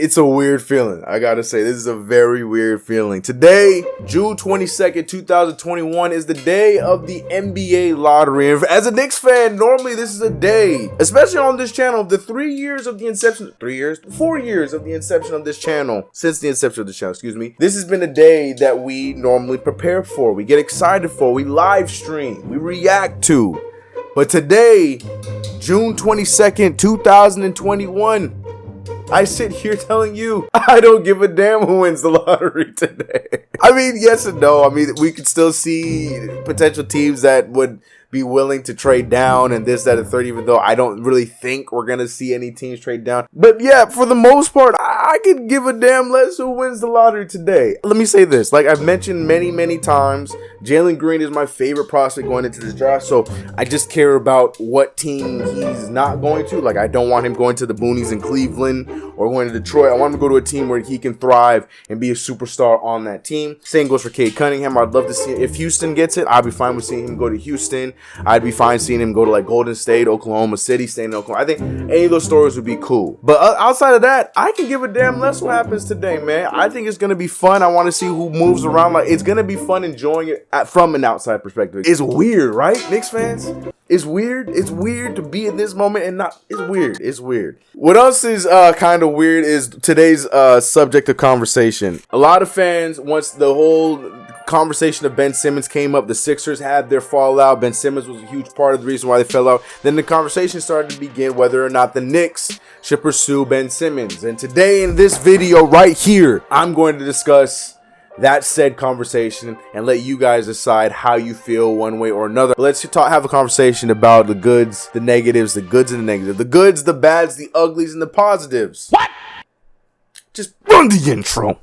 It's a weird feeling. I gotta say, this is a very weird feeling. Today, June 22nd, 2021 is the day of the NBA lottery. And as a Knicks fan, normally this is a day, especially on this channel, the 3 years of the inception, 4 years of the inception of this channel, since the inception of the channel, excuse me. This has been a day that we normally prepare for, we get excited for, we live stream, we react to. But today, June 22nd, 2021, I sit here telling you, I don't give a damn who wins the lottery today. I mean, yes and no. I mean, we could still see potential teams that would be willing to trade down and this, that, and third, even though I don't really think we're going to see any teams trade down. But yeah, for the most part, I could give a damn less who wins the lottery today. Let me say this. Like I've mentioned many times, Jalen Green is my favorite prospect going into this draft. So I just care about what team he's not going to. Like I don't want him going to the boonies in Cleveland or going to Detroit. I want him to go to a team where he can thrive and be a superstar on that team. Same goes for Cade Cunningham. I'd love to see it. If Houston gets it, I'd be fine with seeing him go to Houston. I'd be fine seeing him go to like Golden State, Oklahoma City, staying in Oklahoma. I think any of those stories would be cool. But outside of that, I can give a damn less what happens today, man. I think it's going to be fun. I want to see who moves around. Like it's going to be fun enjoying it from an outside perspective. It's weird, right, Knicks fans? It's weird. It's weird to be in this moment and not. It's weird. It's weird. What else is kind of weird is today's subject of conversation. A lot of fans, once the whole conversation of Ben Simmons came up, the Sixers had their fallout. Ben Simmons was a huge part of the reason why they fell out. Then the conversation started to begin whether or not the Knicks should pursue Ben Simmons. And today in this video right here, I'm going to discuss that said conversation and let you guys decide how you feel one way or another. Let's have a conversation about the goods, the negatives, the goods and the negatives, the goods, the bads, the uglies, and the positives. What? Just run the intro.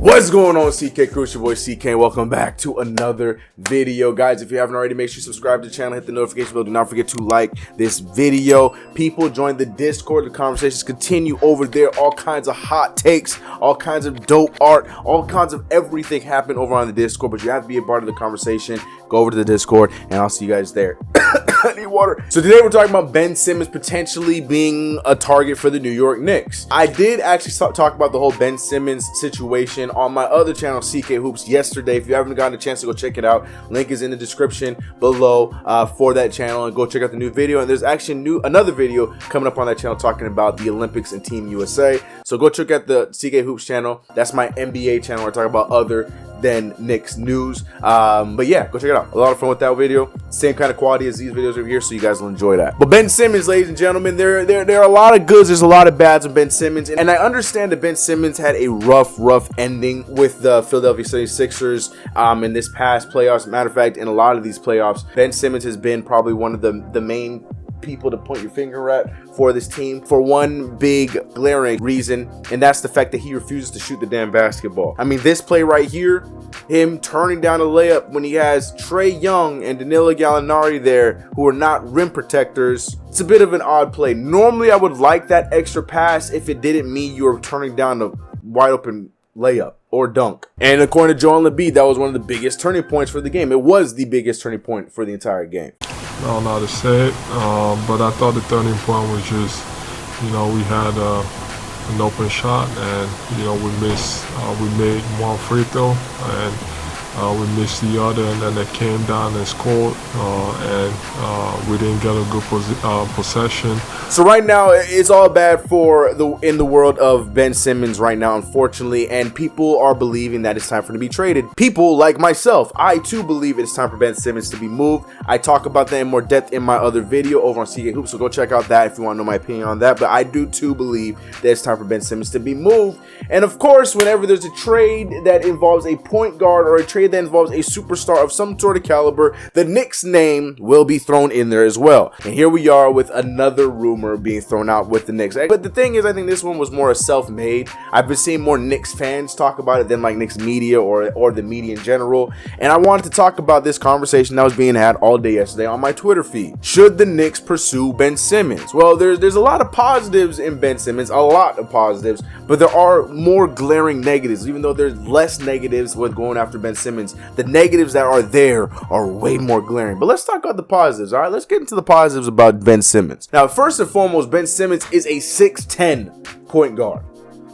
What's going on, CK Crew? It's your boy CK, and welcome back to another video. Guys, if you haven't already, make sure you subscribe to the channel, hit the notification bell. Do not forget to like this video. People, join the Discord. The conversations continue over there. All kinds of hot takes, all kinds of dope art, all kinds of everything happen over on the Discord, but you have to be a part of the conversation. Go over to the Discord, and I'll see you guys there. I need water. So today we're talking about Ben Simmons potentially being a target for the New York Knicks. I did actually talk about the whole Ben Simmons situation on my other channel, CK Hoops, yesterday. If you haven't gotten a chance to go check it out, link is in the description below for that channel, and go check out the new video. And there's actually another video coming up on that channel talking about the Olympics and Team USA. So go check out the CK Hoops channel. That's my NBA channel where I talk about other than Knicks news. But yeah, go check it out. A lot of fun with that video. Same kind of quality as these videos over here, so you guys will enjoy that. But Ben Simmons, ladies and gentlemen, there are a lot of goods, there's a lot of bads with Ben Simmons, and I understand that Ben Simmons had a rough ending with the Philadelphia 76ers in this past playoffs. Matter of fact, in a lot of these playoffs, Ben Simmons has been probably one of the main people to point your finger at for this team for one big glaring reason, and that's the fact that he refuses to shoot the damn basketball. I mean, this play right here, him turning down a layup when he has Trae Young and Danilo Gallinari there who are not rim protectors, it's a bit of an odd play. Normally I would like that extra pass if it didn't mean you were turning down a wide open layup or dunk. And according to Joel Embiid, that was one of the biggest turning points for the game. It was the biggest turning point for the entire game. I don't know how to say it, but I thought the turning point was just, we had an open shot, and we made one free throw, and we missed the other, and then they came down and scored, and we didn't get a good possession. So right now, it's all bad in the world of Ben Simmons right now, unfortunately, and people are believing that it's time for him to be traded. People like myself, I too believe it's time for Ben Simmons to be moved. I talk about that in more depth in my other video over on CK Hoops, so go check out that if you want to know my opinion on that. But I do too believe that it's time for Ben Simmons to be moved. And of course, whenever there's a trade that involves a point guard or a trade that involves a superstar of some sort of caliber, the Knicks name will be thrown in there as well. And here we are with another rumor being thrown out with the Knicks. But the thing is, I think this one was more a self-made. I've been seeing more Knicks fans talk about it than like Knicks media or the media in general. And I wanted to talk about this conversation that was being had all day yesterday on my Twitter feed. Should the Knicks pursue Ben Simmons? Well, there's a lot of positives in Ben Simmons, a lot of positives, but there are more glaring negatives, even though there's less negatives with going after Ben Simmons Simmons, the negatives that are there are way more glaring. But let's talk about the positives, all right? Let's get into the positives about Ben Simmons. Now, first and foremost, Ben Simmons is a 6'10" point guard.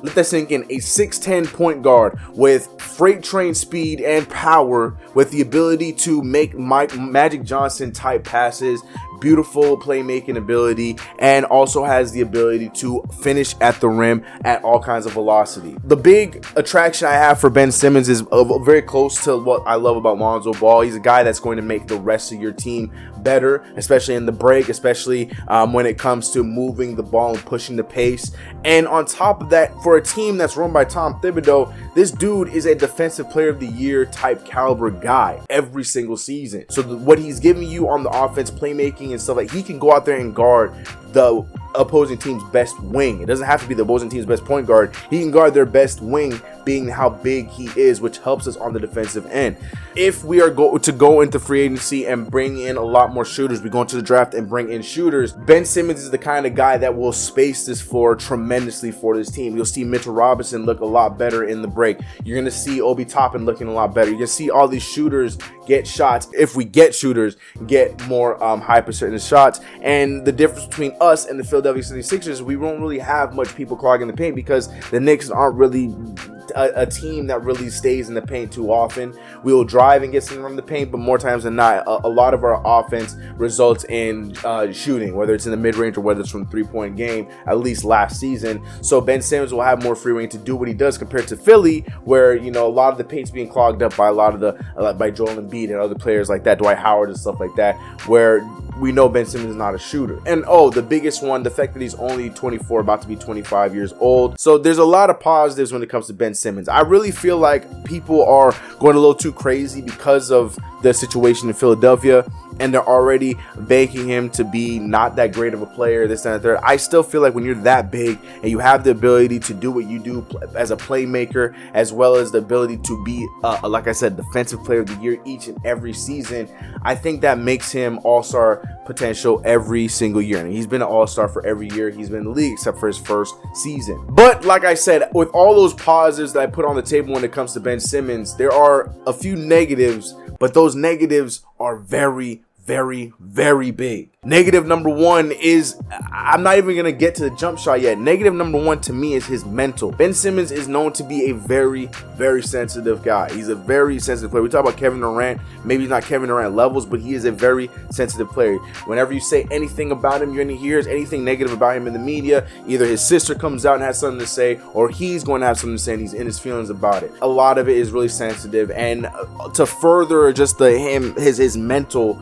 Let that sink in. A 6'10" point guard with freight train speed and power, with the ability to make Magic Johnson type passes, beautiful playmaking ability, and also has the ability to finish at the rim at all kinds of velocity. The big attraction I have for Ben Simmons is very close to what I love about Lonzo Ball. He's a guy that's going to make the rest of your team better, especially in the break, especially when it comes to moving the ball and pushing the pace. And on top of that, for a team that's run by Tom Thibodeau, this dude is a defensive player of the year type caliber guy every single season. So what he's giving you on the offense, playmaking and stuff, like, he can go out there and guard the opposing team's best wing. It doesn't have to be the opposing team's best point guard. He can guard their best wing, being how big he is, which helps us on the defensive end. If we are to go into free agency and bring in a lot more shooters, we go into the draft and bring in shooters, Ben Simmons is the kind of guy that will space this floor tremendously for this team. You'll see Mitchell Robinson look a lot better in the break. You're going to see Obi Toppin looking a lot better. You're going to see all these shooters get shots. If we get shooters, get more high percentage shots. And the difference between us and the Philadelphia 76ers, we won't really have much people clogging the paint because the Knicks aren't really a team that really stays in the paint too often. We will drive and get something from the paint, but more times than not, a lot of our offense results in shooting, whether it's in the mid-range or whether it's from the three-point game, at least last season. So Ben Simmons will have more free reign to do what he does compared to Philly, where, you know, a lot of the paint's being clogged up by a lot of the by Joel Embiid and other players like that, Dwight Howard and stuff like that, where we know Ben Simmons is not a shooter. And the biggest one, the fact that he's only 24, about to be 25 years old. So there's a lot of positives when it comes to Ben Simmons. I really feel like people are going a little too crazy because of the situation in Philadelphia, and they're already banking him to be not that great of a player, this, that, and the third. I still feel like when you're that big and you have the ability to do what you do as a playmaker, as well as the ability to be, like I said, defensive player of the year each and every season, I think that makes him all-star potential every single year. And he's been an all-star for every year he's been in the league, except for his first season. But like I said, with all those positives that I put on the table when it comes to Ben Simmons, there are a few negatives, but those negatives are very, very big. Negative number one is, I'm not even going to get to the jump shot yet. Negative number one to me is his mental. Ben Simmons is known to be a very sensitive guy. He's a very sensitive player. We talk about Kevin Durant, maybe he's not Kevin Durant levels, but he is a very sensitive player. Whenever you say anything about him, you're going to hear anything negative about him in the media. Either his sister comes out and has something to say, or he's going to have something to say and he's in his feelings about it. A lot of it is really sensitive, and to further just his mental,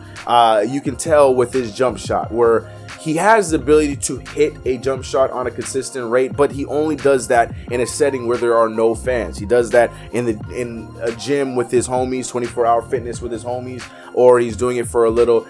you can tell with his jump shot, where he has the ability to hit a jump shot on a consistent rate, but he only does that in a setting where there are no fans. He does that in a gym with his homies, 24-hour fitness with his homies, or he's doing it for a little,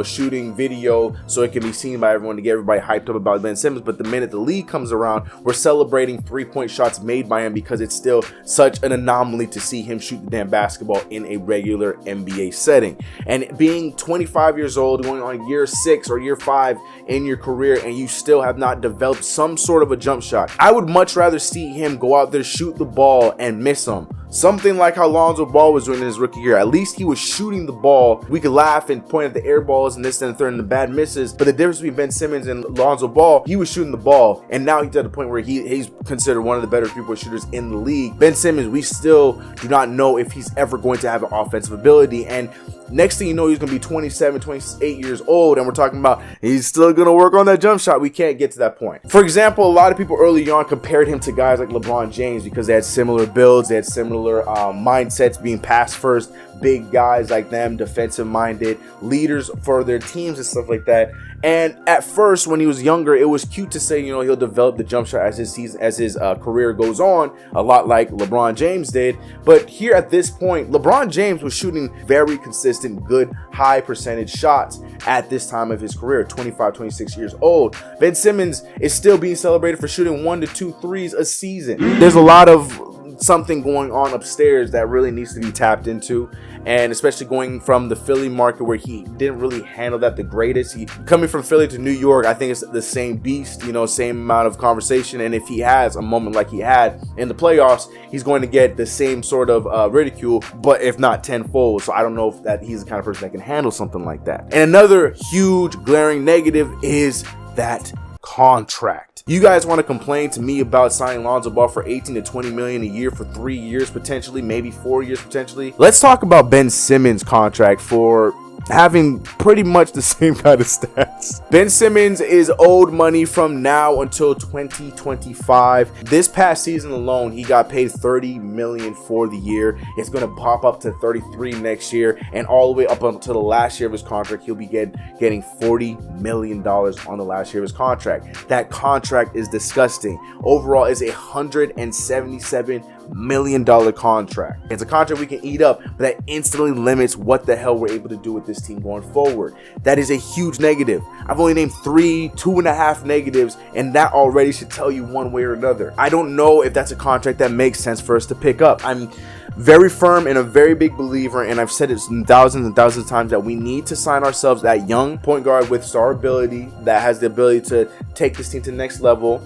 shooting video so it can be seen by everyone to get everybody hyped up about Ben Simmons. But the minute the league comes around, we're celebrating three-point shots made by him because it's still such an anomaly to see him shoot the damn basketball in a regular NBA setting. And being 25 years old, going on year 6 or year 5 in your career, and you still have not developed some sort of a jump shot, I would much rather see him go out there, shoot the ball, and miss them. Something like how Lonzo Ball was doing in his rookie year. At least he was shooting the ball. We could laugh and point at the air balls and this and the third and the bad misses, but the difference between Ben Simmons and Lonzo Ball, he was shooting the ball, and now he's at a point where he's considered one of the better three-point shooters in the league. Ben Simmons, we still do not know if he's ever going to have an offensive ability, and next thing you know, he's going to be 27, 28 years old, and we're talking about he's still going to work on that jump shot. We can't get to that point. For example, a lot of people early on compared him to guys like LeBron James because they had similar builds, they had similar mindsets, being pass first, big guys like them, defensive minded, leaders for their teams and stuff like that. And at first, when he was younger, it was cute to say, he'll develop the jump shot as his career goes on, a lot like LeBron James did. But here at this point, LeBron James was shooting very consistent, good, high percentage shots at this time of his career, 25, 26 years old. Ben Simmons is still being celebrated for shooting 1 to 2 threes a season. There's a lot of something going on upstairs that really needs to be tapped into. And especially going from the Philly market where he didn't really handle that the greatest. He coming from Philly to New York, I think it's the same beast, you know, same amount of conversation. And if he has a moment like he had in the playoffs, he's going to get the same sort of ridicule, but if not tenfold. So I don't know if that he's the kind of person that can handle something like that. And another huge glaring negative is that contract. You guys want to complain to me about signing Lonzo Ball for 18 to 20 million a year for 3 years potentially, maybe 4 years potentially. Let's talk about Ben Simmons' contract for having pretty much the same kind of stats. Ben Simmons is owed money from now until 2025. This past season alone, he got paid $30 million for the year. It's going to pop up to 33 next year, and all the way up until the last year of his contract, he'll be getting $40 million on the last year of his contract. That contract is disgusting. Overall, it's $177 million contract. It's a contract we can eat up, but that instantly limits what the hell we're able to do with this team going forward. That is a huge negative. I've only named 2.5 negatives, and that already should tell you one way or another. I don't know if that's a contract that makes sense for us to pick up. I'm very firm and a very big believer, and I've said it thousands and thousands of times, that we need to sign ourselves that young point guard with star ability that has the ability to take this team to the next level.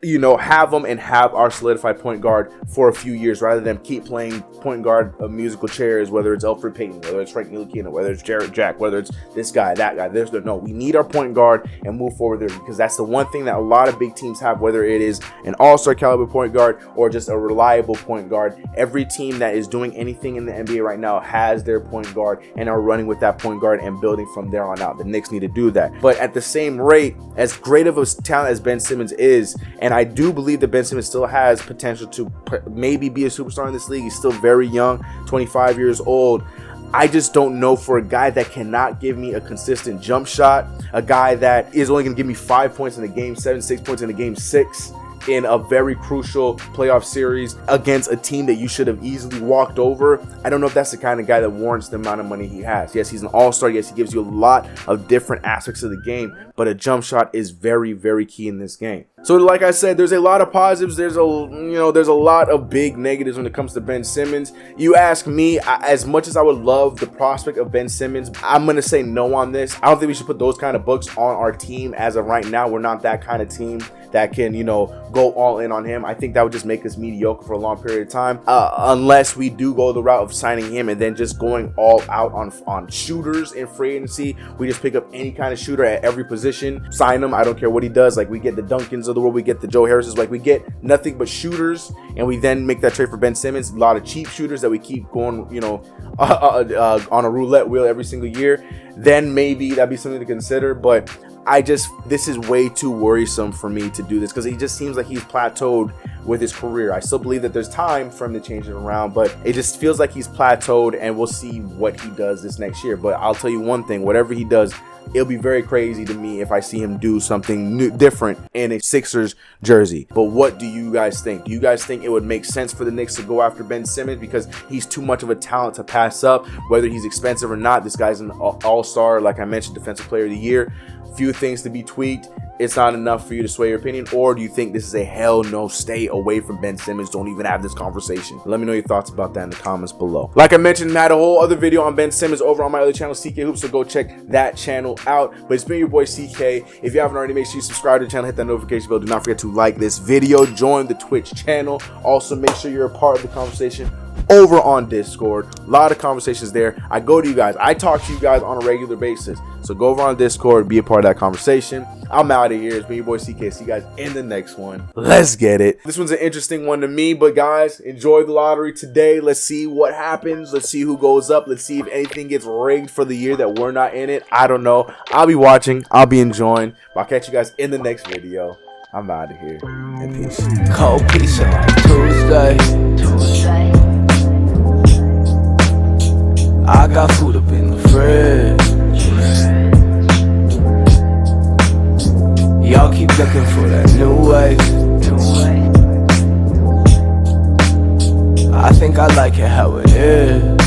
You know, have them and have our solidified point guard for a few years rather than keep playing point guard of musical chairs, whether it's Elfrid Payton, whether it's Frank Ntilikina, whether it's Jarrett Jack, whether it's this guy, that guy. No, we need our point guard and move forward there, because that's the one thing that a lot of big teams have, whether it is an all-star caliber point guard or just a reliable point guard. Every team that is doing anything in the NBA right now has their point guard and are running with that point guard and building from there on out. The Knicks need to do that. But at the same rate, as great of a talent as Ben Simmons is, and I do believe that Ben Simmons still has potential to maybe be a superstar in this league. He's still very young, 25 years old. I just don't know, for a guy that cannot give me a consistent jump shot, a guy that is only going to give me 5 points in a game 7, 6 points in a game 6, in a very crucial playoff series against a team that you should have easily walked over. I don't know if that's the kind of guy that warrants the amount of money he has. Yes, he's an all-star. Yes, he gives you a lot of different aspects of the game, but a jump shot is very, very key in this game. So like I said, there's a lot of positives. There's a lot of big negatives when it comes to Ben Simmons. You ask me, as much as I would love the prospect of Ben Simmons, I'm going to say no on this. I don't think we should put those kind of books on our team as of right now. We're not that kind of team that can, go all in on him. I think that would just make us mediocre for a long period of time, unless we do go the route of signing him and then just going all out on shooters in free agency. We just pick up any kind of shooter at every position, sign him. I don't care what he does. Like, we get the Duncans of the world, we get the Joe Harrises, like we get nothing but shooters, and we then make that trade for Ben Simmons. A lot of cheap shooters that we keep going, on a roulette wheel every single year. Then maybe that'd be something to consider, but this is way too worrisome for me to do this, because he just seems like he's plateaued with his career. I still believe that there's time for him to change it around, but it just feels like he's plateaued, and we'll see what he does this next year. But I'll tell you one thing, whatever he does, it'll be very crazy to me if I see him do something new, different in a Sixers jersey. But what do you guys think? Do you guys think it would make sense for the Knicks to go after Ben Simmons, because he's too much of a talent to pass up, whether he's expensive or not? This guy's an all-star, like I mentioned, defensive player of the year. Few things to be tweaked. It's not enough for you to sway your opinion? Or do you think this is a hell no, stay away from Ben Simmons, don't even have this conversation? Let me know your thoughts about that in the comments below. Like I mentioned, I had a whole other video on Ben Simmons over on my other channel, CK Hoops, so go check that channel out. But it's been your boy CK. If you haven't already, make sure you subscribe to the channel, hit that notification bell. Do not forget to like this video, join the Twitch channel. Also, make sure you're a part of the conversation over on Discord. A lot of conversations there. I go to you guys. I talk to you guys on a regular basis. So go over on Discord, be a part of that conversation. I'm out of here. It's been your boy CK. See you guys in the next one. Let's get it. This one's an interesting one to me, but guys, enjoy the lottery today. Let's see what happens. Let's see who goes up. Let's see if anything gets rigged for the year that we're not in it. I don't know. I'll be watching. I'll be enjoying. But I'll catch you guys in the next video. I'm out of here. And peace. Cold pizza Tuesday. I got food up in the fridge. Y'all keep looking for that new way. I think I like it how it is.